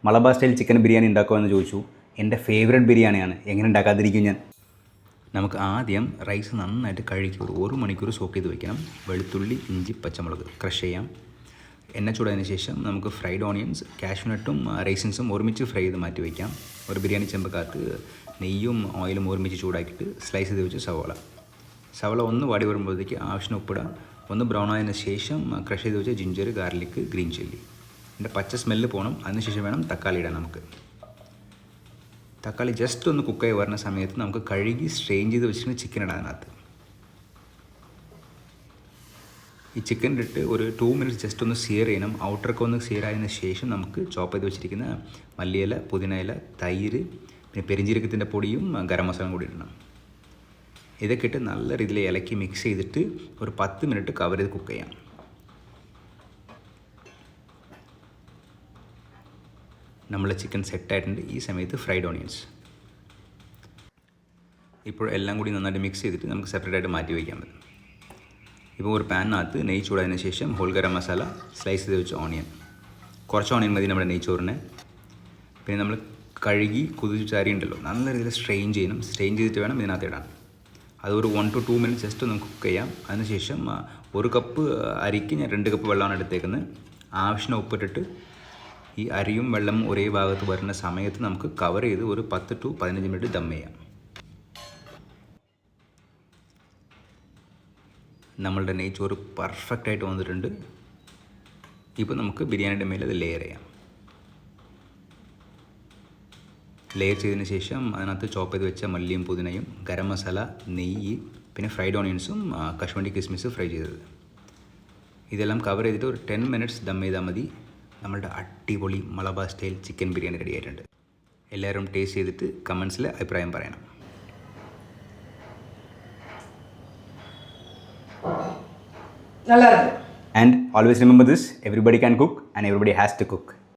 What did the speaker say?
Malabar style chicken biryani ഉണ്ടാക്കുമെന്ന് ചോദിച്ചു. എൻ്റെ ഫേവറേറ്റ് ബിരിയാണിയാണ്, എങ്ങനെ ഉണ്ടാക്കാതിരിക്കും ഞാൻ. നമുക്ക് ആദ്യം റൈസ് നന്നായിട്ട് കഴുകി ഒരു മണിക്കൂർ സോക്ക് ചെയ്ത് വെക്കണം. വെളുത്തുള്ളി, ഇഞ്ചി, പച്ചമുളക് ക്രഷ് ചെയ്യാം. എണ്ണ ചൂടായതിനു ശേഷം നമുക്ക് ഫ്രൈഡ് ഓണിയൻസ്, കാഷ്യൂനട്ടും റൈസിൻസും ഒരുമിച്ച് ഫ്രൈ ചെയ്ത് മാറ്റി വയ്ക്കാം. ഒരു ബിരിയാണി ചെമ്പക്കകത്ത് നെയ്യും ഓയിലും ഒരുമിച്ച് ചൂടാക്കിയിട്ട് സ്ലൈസ് ചെയ്ത് വെച്ച് സവള ഒന്ന് വാടി വരുമ്പോഴത്തേക്ക് ആവശ്യത്തിന് ഉപ്പിടാം. ഒന്ന് ബ്രൗൺ ആയതിനു ശേഷം ക്രഷ് ചെയ്ത് വെച്ച് ജിഞ്ചർ, ഗാർലിക്, ഗ്രീൻ ചില്ലി. ഇതിൻ്റെ പച്ച സ്മെല്ല് പോകണം. അതിനുശേഷം വേണം തക്കാളി ഇടാൻ. നമുക്ക് തക്കാളി ജസ്റ്റ് ഒന്ന് കുക്കായി വരുന്ന സമയത്ത് നമുക്ക് കഴുകി സ്ട്രെയിൻ ചെയ്ത് വെച്ചിട്ട് ചിക്കൻ ഇടാൻ. അതിനകത്ത് ഈ ചിക്കൻ ഇട്ട് ഒരു 2 മിനിറ്റ്സ് ജസ്റ്റ് ഒന്ന് സിയർ ചെയ്യണം. ഔട്ടറൊക്കെ ഒന്ന് സിയർ ആയതിനു ശേഷം നമുക്ക് ചോപ്പ് ചെയ്ത് വെച്ചിരിക്കുന്ന മല്ലിയില, പുതിനയില, തൈര്, പിന്നെ പെരിഞ്ജീരകത്തിൻ്റെ പൊടിയും ഗരം മസാലയും കൂടി ഇടണം. ഇതൊക്കെ ഇട്ട് നല്ല രീതിയിൽ ഇളക്കി മിക്സ് ചെയ്തിട്ട് ഒരു 10 മിനിറ്റ് കവർ ചെയ്ത് കുക്ക് ചെയ്യാം. നമ്മളെ ചിക്കൻ സെറ്റായിട്ടുണ്ട്. ഈ സമയത്ത് ഫ്രൈഡ് ഓണിയൻസ് ഇപ്പോൾ എല്ലാം കൂടി നന്നായിട്ട് മിക്സ് ചെയ്തിട്ട് നമുക്ക് സെപ്പറേറ്റ് ആയിട്ട് മാറ്റി വയ്ക്കാൻ പറ്റും. ഇപ്പോൾ ഒരു പാനിനകത്ത് നെയ്യ് ചൂടായതിനു ശേഷം ഹോൾ ഗരം മസാല, സ്ലൈസ് ചെയ്ത് വെച്ച ഓണിയൻ, കുറച്ച് ഓണിയൻ മതി നമ്മുടെ നെയ്ച്ചോറിന്. പിന്നെ നമ്മൾ കഴുകി കുതിച്ച അരി ഉണ്ടല്ലോ, നല്ല രീതിയിൽ സ്ട്രെയിൻ ചെയ്യണം. സ്ട്രെയിൻ ചെയ്തിട്ട് വേണം ഇതിനകത്ത് ഇടാൻ. അത് ഒരു 1 to 2 മിനിറ്റ്സ് ജസ്റ്റ് ഒന്ന് കുക്ക് ചെയ്യാം. അതിനുശേഷം 1 കപ്പ് അരിക്ക് ഞാൻ 2 കപ്പ് വെള്ളമാണ് എടുത്തേക്കുന്നത്. ആവശ്യത്തിന് ഉപ്പിട്ടിട്ട് ഈ അരിയും വെള്ളവും ഒരേ ഭാഗത്ത് വരുന്ന സമയത്ത് നമുക്ക് കവർ ചെയ്ത് ഒരു 10 to 15 മിനിറ്റ് ദം ചെയ്യാം. നമ്മളുടെ നെയ്ച്ചോറ് പെർഫെക്റ്റായിട്ട് വന്നിട്ടുണ്ട്. ഇപ്പോൾ നമുക്ക് ബിരിയാണിയുടെ മേലെ അത് ലെയർ ചെയ്യാം. ലെയർ ചെയ്തതിന് ശേഷം അതിനകത്ത് ചോപ്പ് ചെയ്ത് വെച്ച മല്ലിയും പുതിനയും, ഗരം മസാല, നെയ്യ്, പിന്നെ ഫ്രൈഡ് ഓണിയൻസും കശുവണ്ടി കിസ്മിസ് ഫ്രൈ ചെയ്തത്, ഇതെല്ലാം കവർ ചെയ്തിട്ട് ഒരു 10 മിനിറ്റ്സ് ദം ചെയ്താൽ മതി. നമ്മളുടെ അടിപൊളി Malabar style chicken biryani ready ആയിട്ടുണ്ട്. എല്ലാവരും ടേസ്റ്റ് ചെയ്തിട്ട് കമൻസിൽ അഭിപ്രായം പറയണം. And always remember this, everybody can cook and everybody has to cook.